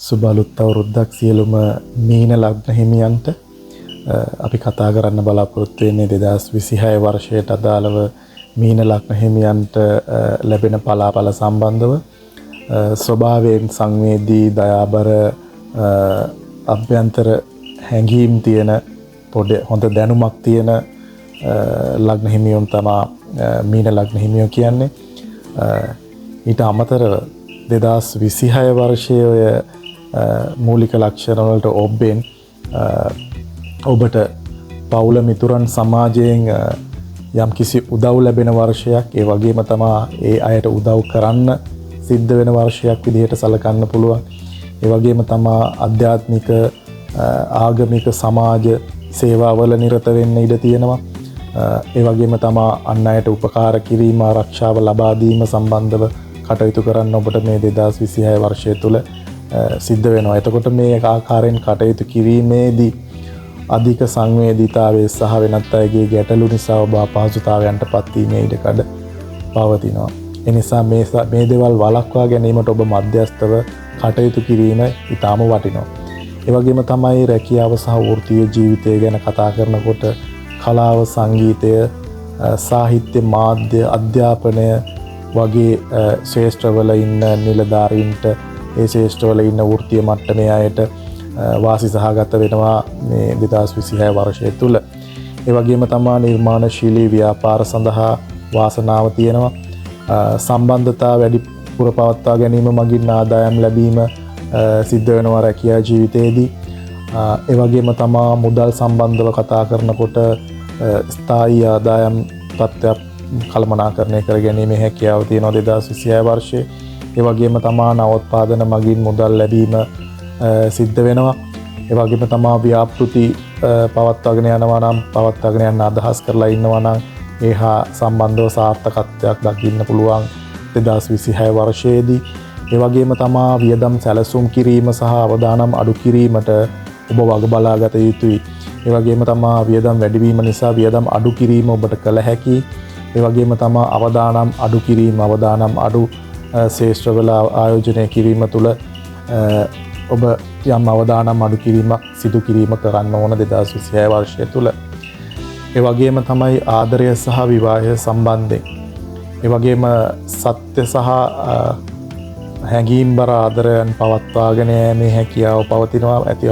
සුබ අලුත් අවුරුද්දක් සියලුම මීන ලග්න හිමියන්ට. අපි කතා කරන්න බලාපොරොත්තු වෙන්නේ 2026 වර්ෂයට අදාළව මීන ලග්න හිමියන්ට ලැබෙන පලාපල සම්බන්ධව. ස්වභාවයෙන් සංවේදී, දයාබර, අභ්‍යන්තර හැඟීම් තියෙන හොඳ දැනුමක් තියෙන ලග්න හිමියන් තමයි මීන ලග්න හිමියෝ කියන්නේ. ඊට අමතරව 2026 වර්ෂයේ මූලික ලක්ෂණ වලට ඔබෙන් ඔබට පවුල මිතුරන් සමාජයෙන් යම් කිසි උදව් ලැබෙන වර්ෂයක්. ඒ වගේම තමයි ඒ අයට උදව් කරන්න සිද්ධ වෙන වර්ෂයක් විදිහට සලකන්න පුළුවන්. ඒ වගේම තමයි ආධ්‍යාත්මික, ආගමික, සමාජ සේවාවල නිරත වෙන්න ඉඩ තියෙනවා. ඒ වගේම තමයි අන් අයට උපකාර කිරීම, ආරක්ෂාව ලබා දීම සම්බන්ධව කටයුතු කරන්න ඔබට මේ 2026 වර්ෂය තුල සිද්ධ වෙනවා. එතකොට මේ ආකාරයෙන් කටයුතු කිරීමේදී අධික සංවේදීතාවය සහ වෙනත් අයගේ ගැටලු නිසා ඔබ අපහසුතාවයන්ටපත් වීමේ ඉඩකඩ පවතිනවා. ඒ නිසා මේ දේවල් වළක්වා ගැනීමට ඔබ මධ්‍යස්ථව කටයුතු කිරීම ඉතාම වටිනවා. ඒ වගේම තමයි රැකියාව සහ වෘත්තීය ජීවිතය ගැන කතා කරනකොට කලාව, සංගීතය, සාහිත්‍ය, මාධ්‍ය, අධ්‍යාපනය වගේ ශ්‍රේෂ්ඨවල ඉන්න නිලධාරීන්ට, ඒ ශ්‍රේෂ්ඨවල ඉන්න වෘත්තීය මට්ටමේ අයට වාසි සහගත වෙනවා මේ 2026 වර්ෂය තුල. ඒ වගේම තමයි නිර්මාණශීලී ව්‍යාපාර සඳහා වාසනාව තියෙනවා. සම්බන්ධතා වැඩිපුර පවත්වා ගැනීම මගින් ආදායම් ලැබීම සිද්ධ වෙනවා රැකියා ජීවිතයේදී. ඒ වගේම තමයි මුදල් සම්බන්ධව කතා කරනකොට ස්ථායී ආදායම් තත්ත්වයක් කළමනාකරණය කර ගැනීමේ හැකියාව තියෙනවා 2026 වර්ෂයේ. ඒ වගේම තමයි නවෝත්පාදන මගින් මුදල් ලැබීම සිද්ධ වෙනවා. ඒ වගේම තමයි ව්‍යාපෘති පවත්වාගෙන යනවා නම්, පවත්වාගෙන යන්න අදහස් කරලා ඉන්නවා නම් ඒ හා සම්බන්ධව සාර්ථකත්වයක් දකින්න පුළුවන් 2026 වර්ෂයේදී. ඒ වගේම තමයි වියදම් සැලසුම් කිරීම සහ අවදානම් අඩු කිරීමට ඔබ වග බලාගත යුතුයි. ඒ වගේම තමයි වියදම් වැඩිවීම නිසා වියදම් අඩු කිරීම ඔබට කළ හැකියි. ඒ වගේම තමයි අවදානම් අඩු කිරීම, අවදානම් අඩු ශේෂ්ත්‍රවල ආයෝජනය කිරීම තුළ ඔබ යම් අවදානම් අඩු කිරීමක් සිදු කිරීම කරන්න ඕන 2026 වර්ෂය තුළ. ඒ වගේම තමයි ආදරය සහ විවාහය සම්බන්ධයෙන්. ඒ වගේම සත්‍ය සහ හැඟීම්බර ආදරයන් පවත්වාගෙන යෑමේ හැකියාව පවතිනවා. ඇති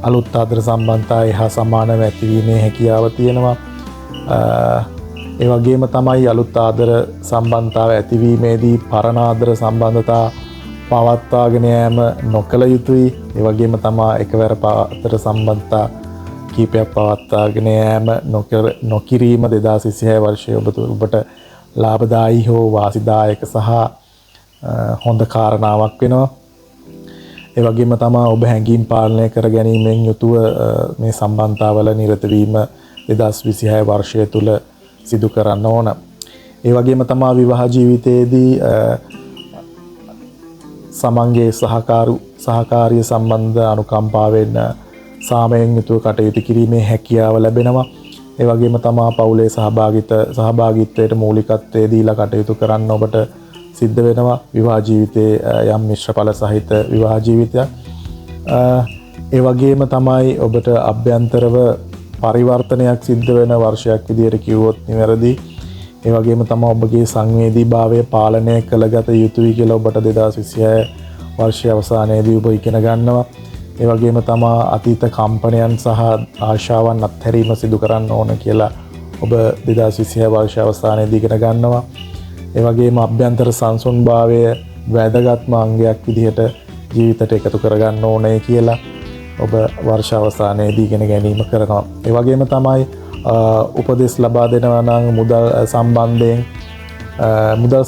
අලුත් ආදර සම්බන්ධතා එහා සමානව ඇතිවීමේ හැකියාව තියෙනවා. ඒ වගේම තමයි අලුත් ආදර සම්බන්ධතාව ඇතිවීමේදී පරණ ආදර සම්බන්ධතා පවත්වාගෙන යාම නොකළ යුතුයි. ඒ වගේම තමයි එකවර ආදර සම්බන්ධතා කීපයක් පවත්වාගෙන යාම නොකිරීම 2026 වර්ෂයේ ඔබට ලාභදායී හෝ වාසිදායක සහ හොඳ කාරණාවක් වෙනවා. ඒ වගේම තමයි ඔබ හැඟීම් පාලනය කර ගැනීමෙන් යුතුව මේ සම්බන්ධතාවල නිරත වීම 2026 වර්ෂය තුල සිදු කරන්න ඕන. ඒ වගේම තමයි විවාහ ජීවිතයේදී සමංගයේ සහකාරිය සම්බන්ධ අනුකම්පාවෙන් සාමයෙන් යුතුව කටයුතු කිරීමේ හැකියාව ලැබෙනවා. ඒ වගේම තමයි පවුලේ සහභාගීත්වයට මූලිකත්වය දීලා කටයුතු කරන්න ඔබට සිද්ධ වෙනවා. විවාහ ජීවිතයේ යම් මිශ්‍රඵල සහිත විවාහ ජීවිතයක්. ඒ වගේම තමයි ඔබට අභ්‍යන්තරව පරිවර්තනයක් සිද්ධ වෙන වර්ෂයක් විදිහට කිව්වොත් නිවැරදි. ඒ වගේම තමයි ඔබගේ සංවේදීභාවය පාලනය කළගත යුතුයි කියලා ඔබට 2026 වර්ෂයේ අවසානයේදී ඔබ ඉගෙන ගන්නවා. ඒ වගේම තමයි අතීත කම්පනයන් සහ ආශාවන් අත්හැරීම සිදු කරන්න ඕන කියලා ඔබ 2026 වර්ෂයේ අවසානයේදී ඉගෙන ගන්නවා. ඒ වගේම අභ්‍යන්තර සංසුන්භාවය වැදගත්ම අංගයක් විදිහට ජීවිතයට එකතු කරගන්න ඕනේ කියලා ඔබ වර්ෂ අවසානයේදී ඉගෙන ගැනීම කරනවා. ඒ වගේම තමයි උපදෙස් ලබා දෙනවා නම් මුදල්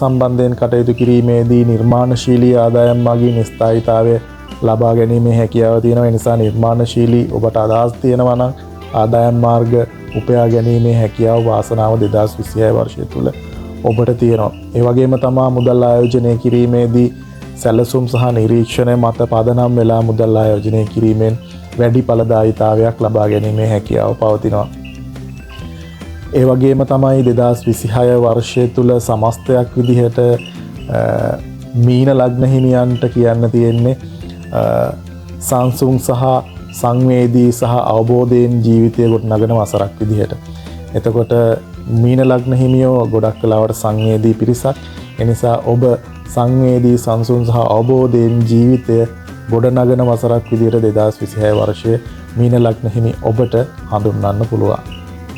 සම්බන්ධයෙන් කටයුතු කිරීමේදී නිර්මාණශීලී ආදායම් මගින් ස්ථායීතාවය ලබා ගැනීමේ හැකියාව තියෙනවා. ඒ නිසා නිර්මාණශීලී ඔබට අදහස් තියෙනවා නම් ආදායම් මාර්ග උපයා ගැනීමේ හැකියාව වාසනාව 2026 වර්ෂය තුල ඔබට තියෙනවා. ඒ වගේම තමයි මුදල් ආයෝජනය කිරීමේදී සැලසුම් සහ නිරීක්ෂණය මත පදනම් වෙලා මුදල් ආයෝජනය කිරීමෙන් වැඩි ඵලදායීතාවයක් ලබා ගැනීමේ හැකියාව පවතිනවා. ඒ වගේම තමයි 2026 වර්ෂය තුල සමස්තයක් විදිහට මීන ලග්න හිමියන්ට කියන්න තියෙන්නේ සංසුන් සහ සංවේදී සහ අවබෝධයෙන් ජීවිතය ගොඩනගන වසරක් විදිහට. එතකොට මීන ලග්න හිමියෝ ගොඩක් කලාවට සංවේදී පිරිසක්. එනිසා ඔබ සංවේදී සංසුන් සහ අවබෝධයෙන් ජීවිතය ගොඩනගන වසරක් විදිහට 2026 වර්ෂයේ මීන ලග්න හිමි ඔබට හඳුන්වන්න පුළුවන්.